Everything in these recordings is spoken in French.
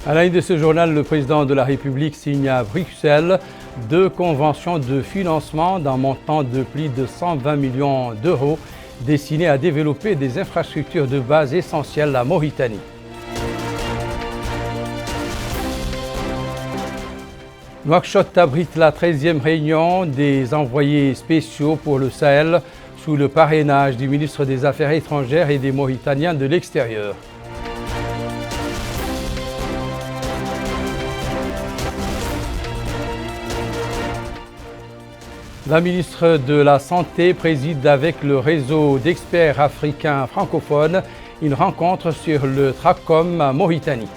À la une de ce journal, le président de la République signe à Bruxelles 2 conventions de financement d'un montant de plus de 120 millions d'euros destinées à développer des infrastructures de base essentielles à Mauritanie. Nouakchott abrite la 13e réunion des envoyés spéciaux pour le Sahel sous le parrainage du ministre des Affaires étrangères et des Mauritaniens de l'extérieur. La ministre de la Santé préside avec le réseau d'experts africains francophones une rencontre sur le trachome à Mauritanie.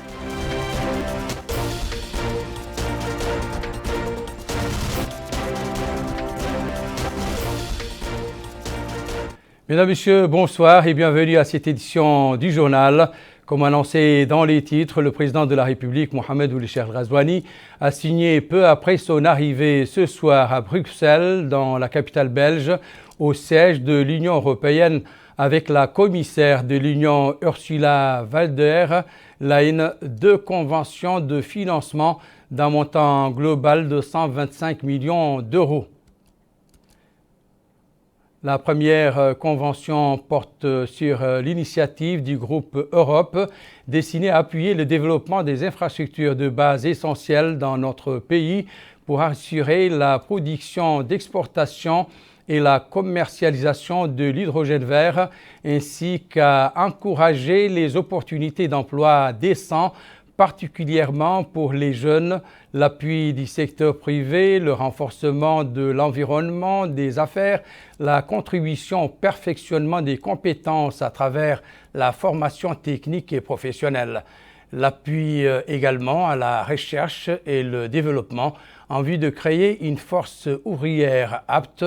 Mesdames, Messieurs, bonsoir et bienvenue à cette édition du journal. Comme annoncé dans les titres, le président de la République, Mohamed Ould Cheikh Ghazouani, a signé peu après son arrivée ce soir à Bruxelles, dans la capitale belge, au siège de l'Union européenne, avec la commissaire de l'Union Ursula von der Leyen, 2 conventions de financement d'un montant global de 125 millions d'euros. La première convention porte sur l'initiative du groupe Europe destinée à appuyer le développement des infrastructures de base essentielles dans notre pays pour assurer la production d'exportation et la commercialisation de l'hydrogène vert ainsi qu'à encourager les opportunités d'emploi décents, particulièrement pour les jeunes, l'appui du secteur privé, le renforcement de l'environnement, des affaires, la contribution au perfectionnement des compétences à travers la formation technique et professionnelle, l'appui également à la recherche et le développement en vue de créer une force ouvrière apte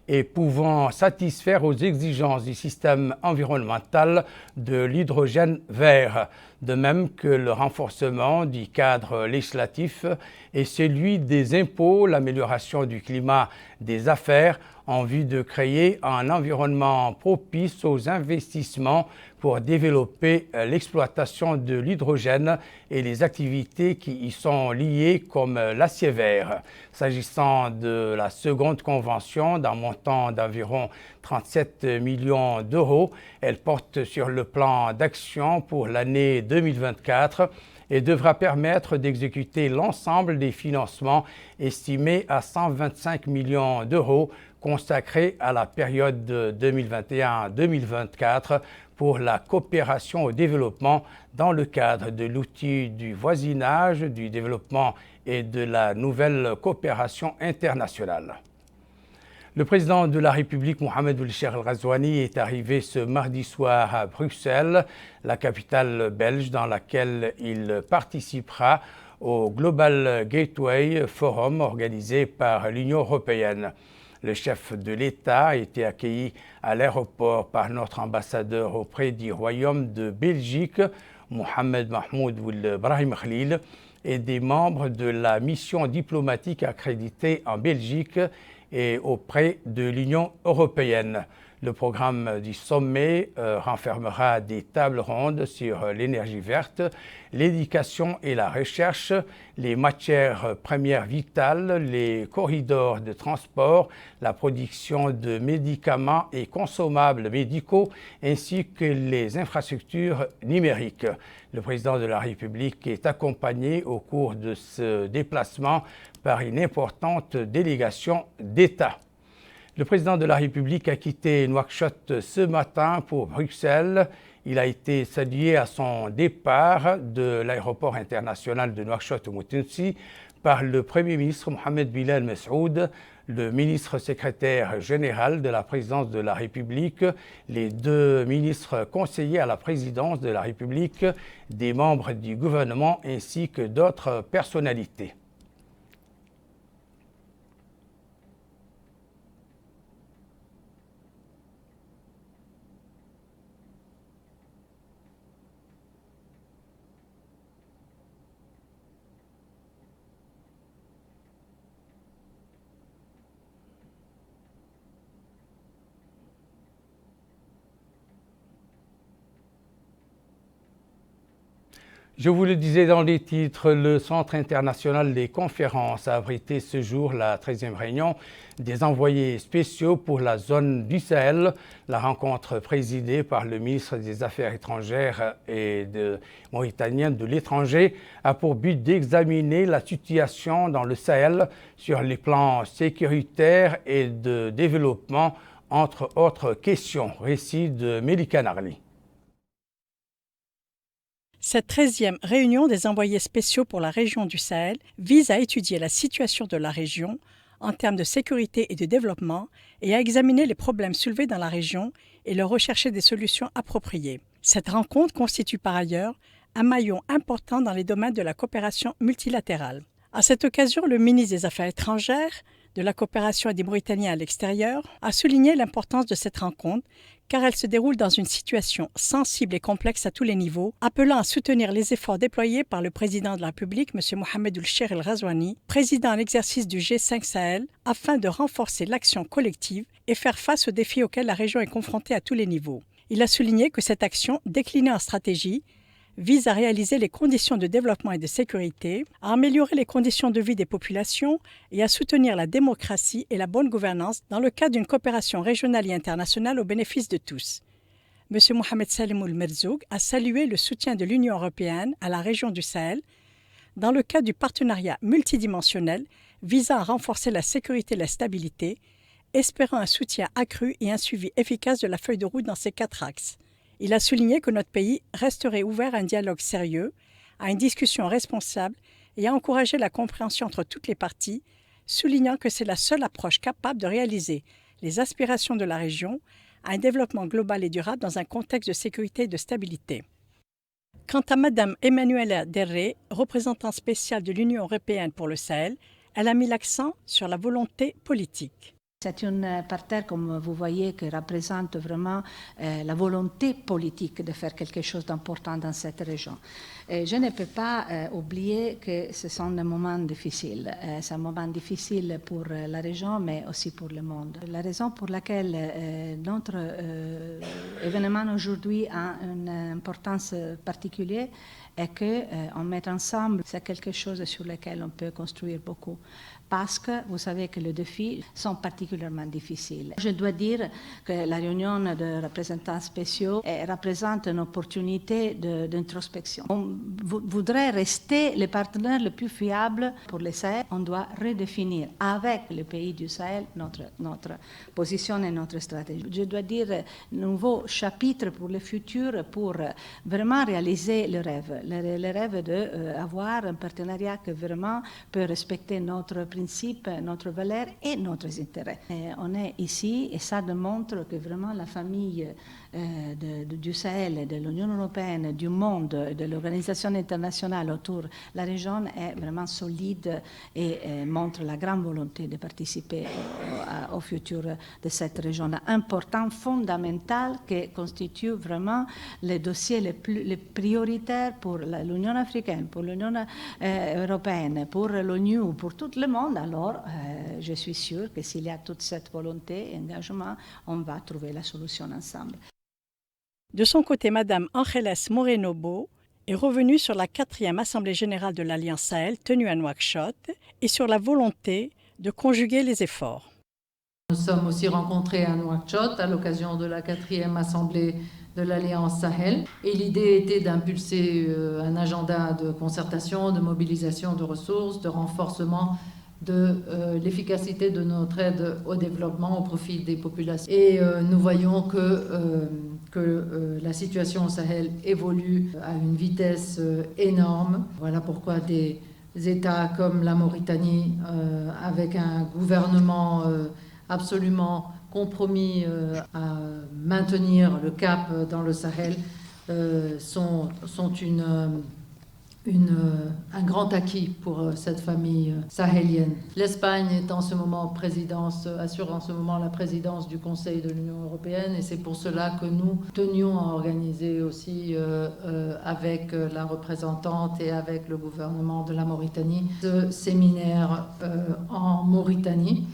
et pouvant satisfaire aux exigences du système environnemental de l'hydrogène vert, de même que le renforcement du cadre législatif et celui des impôts, l'amélioration du climat des affaires en vue de créer un environnement propice aux investissements pour développer l'exploitation de l'hydrogène et les activités qui y sont liées comme l'acier vert. S'agissant de la seconde convention d'un montant d'environ 37 millions d'euros, elle porte sur le plan d'action pour l'année 2024 et devra permettre d'exécuter l'ensemble des financements estimés à 125 millions d'euros consacrés à la période 2021-2024 pour la coopération au développement dans le cadre de l'outil du voisinage, du développement et de la nouvelle coopération internationale. Le président de la République, Mohamed Ould Cheikh Ghazouani, est arrivé ce mardi soir à Bruxelles, la capitale belge, dans laquelle il participera au Global Gateway Forum organisé par l'Union européenne. Le chef de l'État a été accueilli à l'aéroport par notre ambassadeur auprès du Royaume de Belgique, Mohamed Mahmoud Ould Brahim Khalil, et des membres de la mission diplomatique accréditée en Belgique et auprès de l'Union européenne. Le programme du sommet renfermera des tables rondes sur l'énergie verte, l'éducation et la recherche, les matières premières vitales, les corridors de transport, la production de médicaments et consommables médicaux, ainsi que les infrastructures numériques. Le président de la République est accompagné au cours de ce déplacement par une importante délégation d'État. Le président de la République a quitté Nouakchott ce matin pour Bruxelles. Il a été salué à son départ de l'aéroport international de Nouakchott-Moutensi par le Premier ministre Mohamed Bilal Messoud, le ministre secrétaire général de la présidence de la République, les 2 ministres conseillers à la présidence de la République, des membres du gouvernement ainsi que d'autres personnalités. Je vous le disais dans les titres, le Centre international des conférences a abrité ce jour la 13e réunion des envoyés spéciaux pour la zone du Sahel. La rencontre présidée par le ministre des Affaires étrangères et mauritanien de l'étranger a pour but d'examiner la situation dans le Sahel sur les plans sécuritaires et de développement, entre autres questions. Récit de Melika Narli. Cette 13e réunion des envoyés spéciaux pour la région du Sahel vise à étudier la situation de la région en termes de sécurité et de développement et à examiner les problèmes soulevés dans la région et leur rechercher des solutions appropriées. Cette rencontre constitue par ailleurs un maillon important dans les domaines de la coopération multilatérale. À cette occasion, le ministre des Affaires étrangères, de la coopération et des Mauritaniens à l'extérieur a souligné l'importance de cette rencontre car elle se déroule dans une situation sensible et complexe à tous les niveaux, appelant à soutenir les efforts déployés par le président de la République, M. Mohamed Ould-Cheikh El Ghazouani, président à l'exercice du G5 Sahel, afin de renforcer l'action collective et faire face aux défis auxquels la région est confrontée à tous les niveaux. Il a souligné que cette action, déclinée en stratégie, vise à réaliser les conditions de développement et de sécurité, à améliorer les conditions de vie des populations et à soutenir la démocratie et la bonne gouvernance dans le cadre d'une coopération régionale et internationale au bénéfice de tous. M. Mohamed Salim Ould Merzoug a salué le soutien de l'Union européenne à la région du Sahel dans le cadre du partenariat multidimensionnel visant à renforcer la sécurité et la stabilité, espérant un soutien accru et un suivi efficace de la feuille de route dans ces 4 axes. Il a souligné que notre pays resterait ouvert à un dialogue sérieux, à une discussion responsable et à encourager la compréhension entre toutes les parties, soulignant que c'est la seule approche capable de réaliser les aspirations de la région à un développement global et durable dans un contexte de sécurité et de stabilité. Quant à Mme Emmanuela Derré, représentante spéciale de l'Union européenne pour le Sahel, elle a mis l'accent sur la volonté politique. C'est une parterre, comme vous voyez, qui représente vraiment la volonté politique de faire quelque chose d'important dans cette région. Et je ne peux pas oublier que ce sont des moments difficiles. C'est un moment difficile pour la région, mais aussi pour le monde. La raison pour laquelle notre événement aujourd'hui a une importance particulière est qu'on met ensemble, c'est quelque chose sur lequel on peut construire beaucoup. Parce que vous savez que les défis sont particulièrement difficiles. Je dois dire que la réunion de représentants spéciaux représente une opportunité d'introspection. On voudrait rester les partenaires les plus fiables pour le Sahel. On doit redéfinir avec les pays du Sahel notre position et notre stratégie. Je dois dire un nouveau chapitre pour le futur pour vraiment réaliser le rêve d'avoir un partenariat qui vraiment peut respecter notre principe, notre valeur et nos intérêts. On est ici et ça démontre que vraiment la famille du Sahel, de l'Union européenne, du monde, de l'organisation internationale autour de la région est vraiment solide et montre la grande volonté de participer au futur de cette région important, fondamental, qui constitue vraiment les dossiers les prioritaires pour l'Union africaine, pour l'Union européenne, pour l'ONU, pour tout le monde. Alors, je suis sûre que s'il y a toute cette volonté et engagement, on va trouver la solution ensemble. De son côté, Mme Ángeles Moreno-Bo est revenue sur la 4e Assemblée générale de l'Alliance Sahel tenue à Nouakchott et sur la volonté de conjuguer les efforts. Nous sommes aussi rencontrés à Nouakchott à l'occasion de la 4e Assemblée de l'Alliance Sahel. Et l'idée était d'impulser un agenda de concertation, de mobilisation de ressources, de renforcement de l'efficacité de notre aide au développement au profit des populations. Et nous voyons que la situation au Sahel évolue à une vitesse énorme. Voilà pourquoi des États comme la Mauritanie, avec un gouvernement absolument compromis à maintenir le cap dans le Sahel, sont un grand acquis pour cette famille sahélienne. L'Espagne est en ce moment assure en ce moment la présidence du Conseil de l'Union européenne et c'est pour cela que nous tenions à organiser aussi avec la représentante et avec le gouvernement de la Mauritanie ce séminaire en Mauritanie.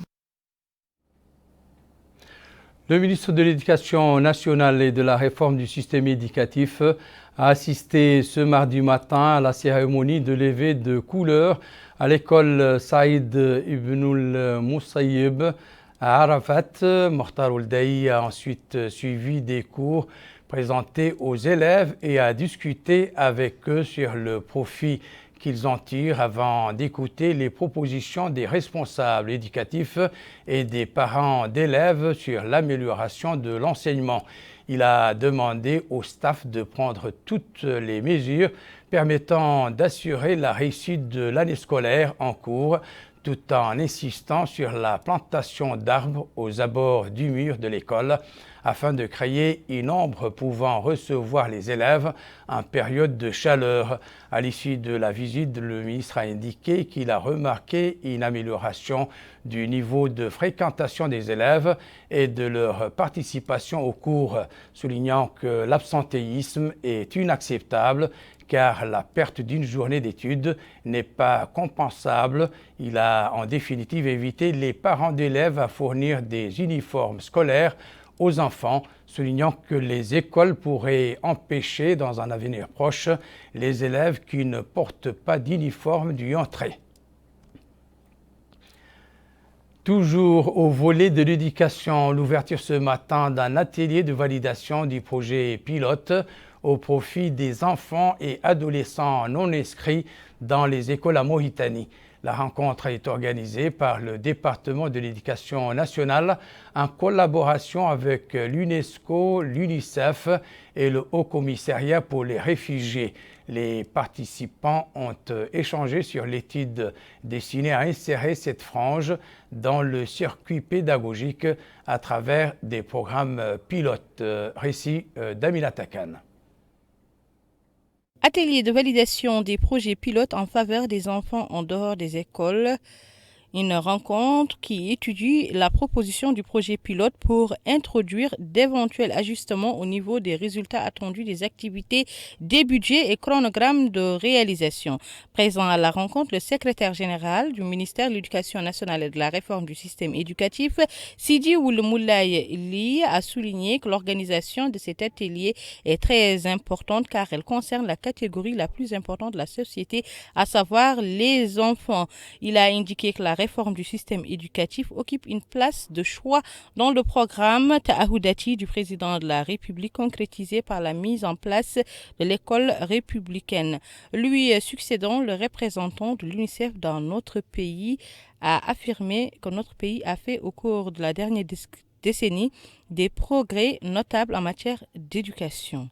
Le ministre de l'Éducation nationale et de la réforme du système éducatif a assisté ce mardi matin à la cérémonie de levée de couleurs à l'école Saïd Ibn Musayyib à Arafat. Mokhtar Ould-Daï a ensuite suivi des cours présentés aux élèves et a discuté avec eux sur le profit qu'ils en tirent avant d'écouter les propositions des responsables éducatifs et des parents d'élèves sur l'amélioration de l'enseignement. Il a demandé au staff de prendre toutes les mesures permettant d'assurer la réussite de l'année scolaire en cours, tout en insistant sur la plantation d'arbres aux abords du mur de l'école afin de créer une ombre pouvant recevoir les élèves en période de chaleur. À l'issue de la visite, le ministre a indiqué qu'il a remarqué une amélioration du niveau de fréquentation des élèves et de leur participation aux cours, soulignant que l'absentéisme est inacceptable car la perte d'une journée d'études n'est pas compensable. Il a en définitive invité les parents d'élèves à fournir des uniformes scolaires aux enfants, soulignant que les écoles pourraient empêcher dans un avenir proche les élèves qui ne portent pas d'uniforme d'y entrer. Toujours au volet de l'éducation, l'ouverture ce matin d'un atelier de validation du projet pilote au profit des enfants et adolescents non inscrits dans les écoles en Mauritanie. La rencontre est organisée par le département de l'éducation nationale en collaboration avec l'UNESCO, l'UNICEF et le Haut Commissariat pour les réfugiés. Les participants ont échangé sur l'étude destinée à insérer cette frange dans le circuit pédagogique à travers des programmes pilotes. Récit d'Amina Takan. Atelier de validation des projets pilotes en faveur des enfants en dehors des écoles. Une rencontre qui étudie la proposition du projet pilote pour introduire d'éventuels ajustements au niveau des résultats attendus des activités, des budgets et chronogrammes de réalisation. Présent à la rencontre, le secrétaire général du ministère de l'Éducation nationale et de la réforme du système éducatif, Sidi Ould-Moulaye Li, a souligné que l'organisation de cet atelier est très importante car elle concerne la catégorie la plus importante de la société, à savoir les enfants. Il a indiqué que la réforme du système éducatif occupe une place de choix dans le programme Ta'ahoudati du président de la République, concrétisé par la mise en place de l'école républicaine. Lui succédant, le représentant de l'UNICEF dans notre pays a affirmé que notre pays a fait au cours de la dernière décennie des progrès notables en matière d'éducation.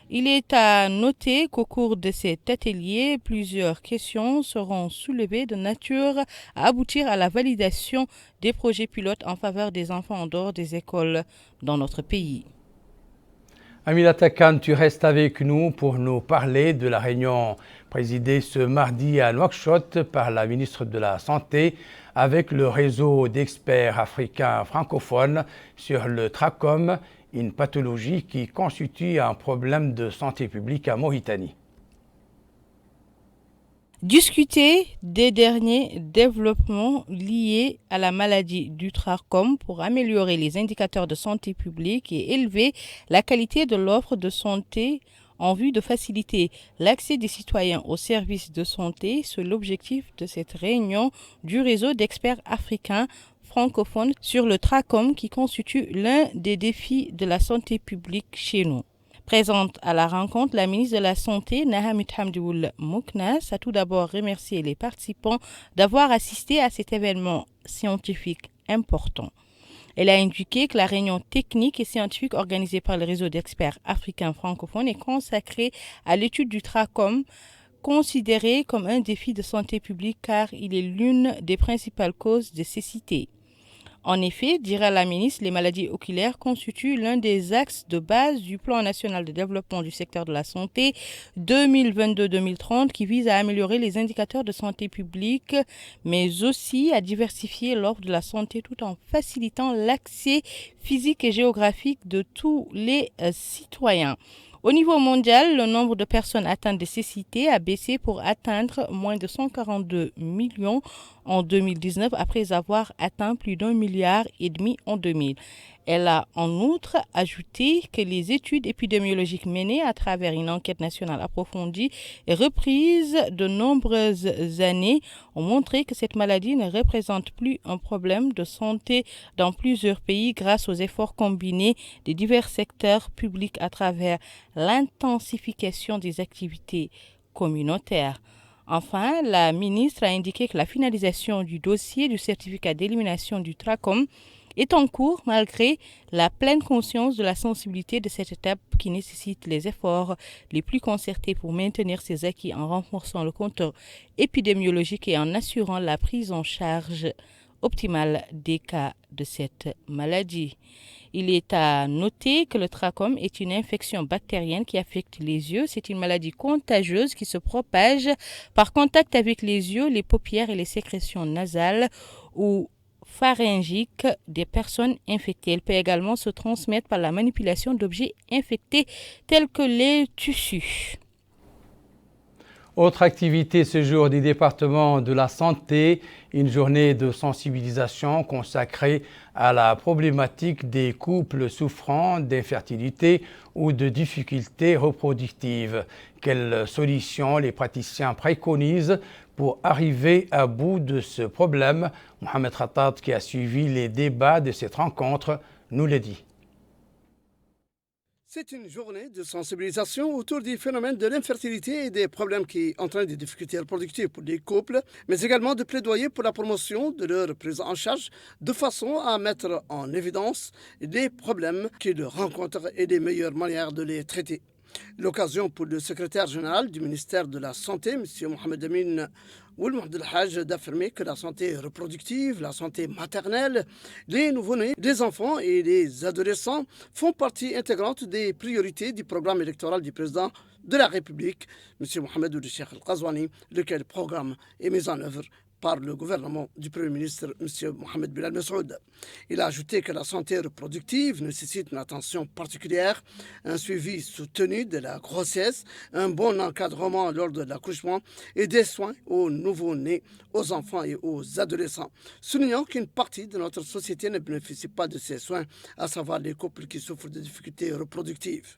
Il est à noter qu'au cours de cet atelier, plusieurs questions seront soulevées de nature à aboutir à la validation des projets pilotes en faveur des enfants en dehors des écoles dans notre pays. Amina Takan, tu restes avec nous pour nous parler de la réunion présidée ce mardi à Nouakchott par la ministre de la Santé avec le réseau d'experts africains francophones sur le trachome, une pathologie qui constitue un problème de santé publique en Mauritanie. Discuter des derniers développements liés à la maladie du trachome pour améliorer les indicateurs de santé publique et élever la qualité de l'offre de santé en vue de faciliter l'accès des citoyens aux services de santé, c'est l'objectif de cette réunion du réseau d'experts africains francophones sur le trachome qui constitue l'un des défis de la santé publique chez nous. Présente à la rencontre, la ministre de la Santé, Nahamid Hamdoul Mouknas, a tout d'abord remercié les participants d'avoir assisté à cet événement scientifique important. Elle a indiqué que la réunion technique et scientifique organisée par le réseau d'experts africains francophones est consacrée à l'étude du trachome, considéré comme un défi de santé publique car il est l'une des principales causes de cécité. En effet, dira la ministre, les maladies oculaires constituent l'un des axes de base du plan national de développement du secteur de la santé 2022-2030 qui vise à améliorer les indicateurs de santé publique, mais aussi à diversifier l'offre de la santé tout en facilitant l'accès physique et géographique de tous les citoyens. Au niveau mondial, le nombre de personnes atteintes de cécité a baissé pour atteindre moins de 142 millions en 2019 après avoir atteint plus d'1,5 milliard en 2000. Elle a en outre ajouté que les études épidémiologiques menées à travers une enquête nationale approfondie et reprise de nombreuses années ont montré que cette maladie ne représente plus un problème de santé dans plusieurs pays grâce aux efforts combinés des divers secteurs publics à travers l'intensification des activités communautaires. Enfin, la ministre a indiqué que la finalisation du dossier du certificat d'élimination du trachome est en cours malgré la pleine conscience de la sensibilité de cette étape qui nécessite les efforts les plus concertés pour maintenir ses acquis en renforçant le compteur épidémiologique et en assurant la prise en charge optimale des cas de cette maladie. Il est à noter que le trachome est une infection bactérienne qui affecte les yeux. C'est une maladie contagieuse qui se propage par contact avec les yeux, les paupières et les sécrétions nasales ou pharyngiques des personnes infectées. Elle peut également se transmettre par la manipulation d'objets infectés tels que les tissus. Autre activité ce jour du département de la santé, une journée de sensibilisation consacrée à la problématique des couples souffrant d'infertilité ou de difficultés reproductives. Quelles solutions les praticiens préconisent pour arriver à bout de ce problème? Mohamed Khattat, qui a suivi les débats de cette rencontre, nous le dit. C'est une journée de sensibilisation autour du phénomène de l'infertilité et des problèmes qui entraînent des difficultés reproductives pour les couples, mais également de plaidoyer pour la promotion de leur prise en charge de façon à mettre en évidence les problèmes qu'ils rencontrent et les meilleures manières de les traiter. L'occasion pour le secrétaire général du ministère de la Santé, M. Mohamed Amin Ould El-Haj, d'affirmer que la santé reproductive, la santé maternelle, les nouveau-nés, les enfants et les adolescents font partie intégrante des priorités du programme électoral du président de la République, M. Mohamed Ould Cheikh El-Qazouani, lequel programme est mis en œuvre par le gouvernement du Premier ministre, M. Mohamed Bilal Messoud. Il a ajouté que la santé reproductive nécessite une attention particulière, un suivi soutenu de la grossesse, un bon encadrement lors de l'accouchement et des soins aux nouveau-nés, aux enfants et aux adolescents, soulignant qu'une partie de notre société ne bénéficie pas de ces soins, à savoir les couples qui souffrent de difficultés reproductives.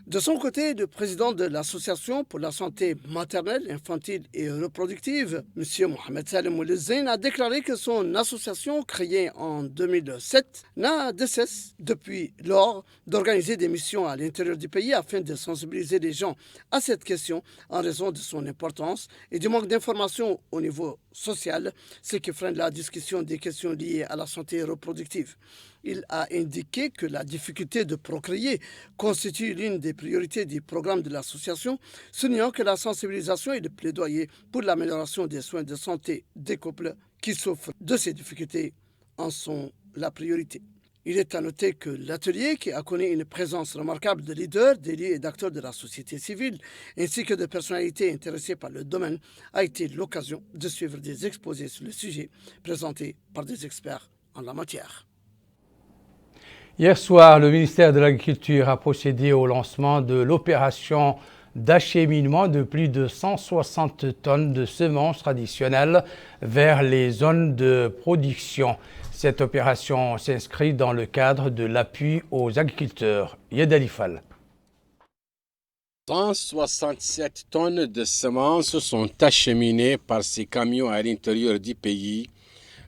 De son côté, le président de l'Association pour la santé maternelle, infantile et reproductive, M. Mohamed Salem Ould-Zain, a déclaré que son association, créée en 2007, n'a de cesse depuis lors d'organiser des missions à l'intérieur du pays afin de sensibiliser les gens à cette question en raison de son importance et du manque d'informations au niveau social, ce qui freine la discussion des questions liées à la santé reproductive. Il a indiqué que la difficulté de procréer constitue l'une des priorités du programme de l'association, soulignant que la sensibilisation et le plaidoyer pour l'amélioration des soins de santé des couples qui souffrent de ces difficultés en sont la priorité. Il est à noter que l'atelier, qui a connu une présence remarquable de leaders, d'élus et d'acteurs de la société civile, ainsi que de personnalités intéressées par le domaine, a été l'occasion de suivre des exposés sur le sujet présentés par des experts en la matière. Hier soir, le ministère de l'Agriculture a procédé au lancement de l'opération d'acheminement de plus de 160 tonnes de semences traditionnelles vers les zones de production. Cette opération s'inscrit dans le cadre de l'appui aux agriculteurs. Yed Alifal. 167 tonnes de semences sont acheminées par ces camions à l'intérieur du pays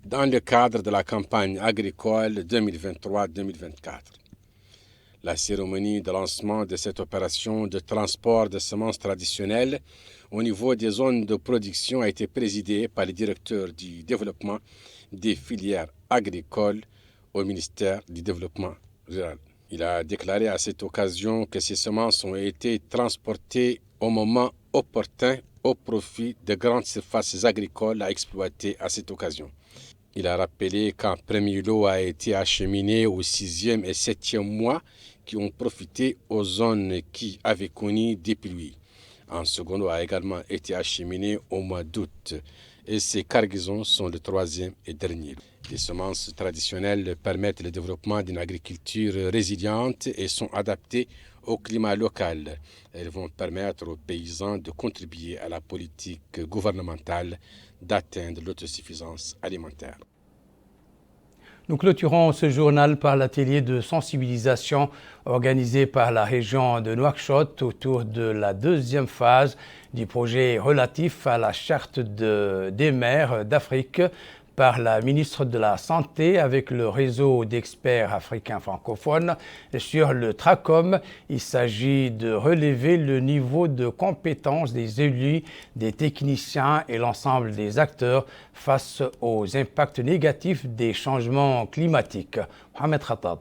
dans le cadre de la campagne agricole 2023-2024. La cérémonie de lancement de cette opération de transport de semences traditionnelles au niveau des zones de production a été présidée par le directeur du développement des filières agricoles au ministère du Développement rural. Il a déclaré à cette occasion que ces semences ont été transportées au moment opportun au profit de grandes surfaces agricoles à exploiter à cette occasion. Il a rappelé qu'un premier lot a été acheminé au 6e et 7e mois qui ont profité aux zones qui avaient connu des pluies. Un second lot a également été acheminé au mois d'août et ces cargaisons sont le 3e et dernier. Les semences traditionnelles permettent le développement d'une agriculture résiliente et sont adaptées au climat local. Elles vont permettre aux paysans de contribuer à la politique gouvernementale d'atteindre l'autosuffisance alimentaire. Nous clôturons ce journal par l'atelier de sensibilisation organisé par la région de Nouakchott autour de la deuxième phase du projet relatif à la charte des maires d'Afrique par la ministre de la Santé avec le réseau d'experts africains francophones sur le TRACOM. Il s'agit de relever le niveau de compétence des élus, des techniciens et l'ensemble des acteurs face aux impacts négatifs des changements climatiques. Mohamed Khattab.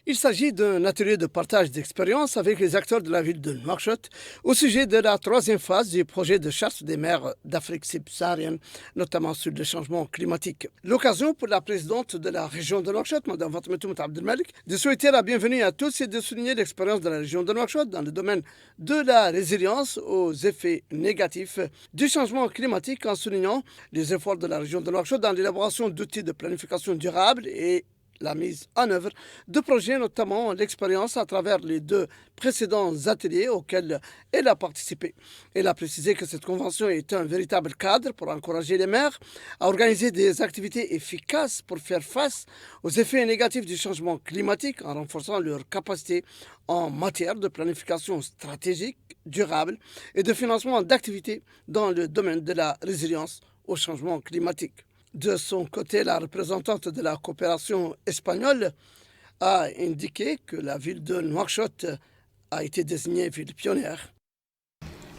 Il s'agit d'un atelier de partage d'expériences avec les acteurs de la ville de Nouakchott au sujet de la troisième phase du projet de charte des maires d'Afrique subsaharienne, notamment sur le changement climatique. L'occasion pour la présidente de la région de Nouakchott, Mme Fatoumata Abdelmalik, de souhaiter la bienvenue à tous et de souligner l'expérience de la région de Nouakchott dans le domaine de la résilience aux effets négatifs du changement climatique en soulignant les efforts de la région de Nouakchott dans l'élaboration d'outils de planification durable et la mise en œuvre de projets, notamment l'expérience à travers les 2 précédents ateliers auxquels elle a participé. Elle a précisé que cette convention est un véritable cadre pour encourager les maires à organiser des activités efficaces pour faire face aux effets négatifs du changement climatique en renforçant leur capacité en matière de planification stratégique, durable et de financement d'activités dans le domaine de la résilience au changement climatique. De son côté, la représentante de la coopération espagnole a indiqué que la ville de Nouakchott a été désignée ville pionnière.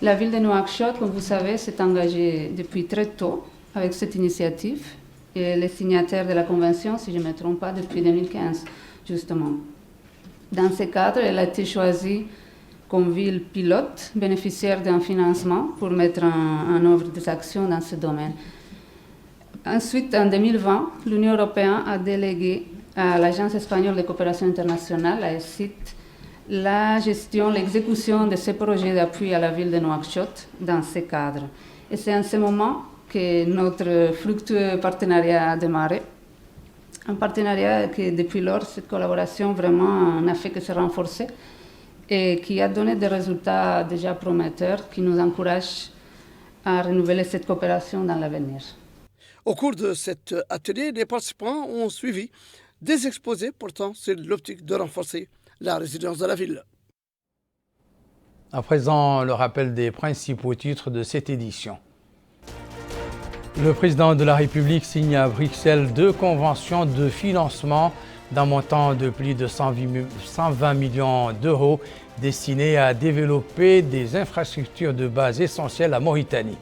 La ville de Nouakchott, comme vous savez, s'est engagée depuis très tôt avec cette initiative et les signataires de la convention, si je ne me trompe pas, depuis 2015, justement. Dans ce cadre, elle a été choisie comme ville pilote, bénéficiaire d'un financement pour mettre en œuvre des actions dans ce domaine. Ensuite, en 2020, l'Union européenne a délégué à l'Agence espagnole de coopération internationale, la ESIT, la gestion, l'exécution de ces projets d'appui à la ville de Nouakchott dans ce cadre. Et c'est en ce moment que notre fructueux partenariat a démarré. Un partenariat que depuis lors, cette collaboration vraiment n'a fait que se renforcer et qui a donné des résultats déjà prometteurs qui nous encouragent à renouveler cette coopération dans l'avenir. Au cours de cet atelier, les participants ont suivi des exposés portant sur l'optique de renforcer la résilience de la ville. À présent, le rappel des principaux titres de cette édition. Le président de la République signe à Bruxelles 2 conventions de financement d'un montant de plus de 120 millions d'euros destinées à développer des infrastructures de base essentielles à Mauritanie.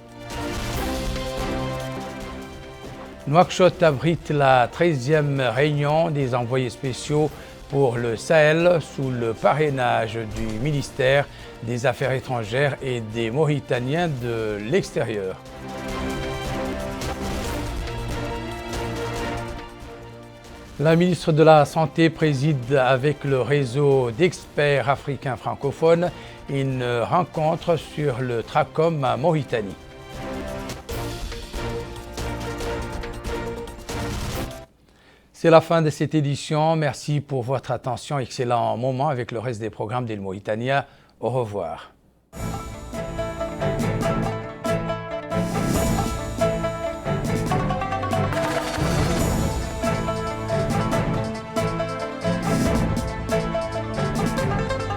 Nouakchott abrite la 13e réunion des envoyés spéciaux pour le Sahel sous le parrainage du ministère des Affaires étrangères et des Mauritaniens de l'extérieur. La ministre de la Santé préside avec le réseau d'experts africains francophones une rencontre sur le TRACOM à Mauritanie. C'est la fin de cette édition. Merci pour votre attention. Excellent moment avec le reste des programmes d'Il Mauritania. Au revoir.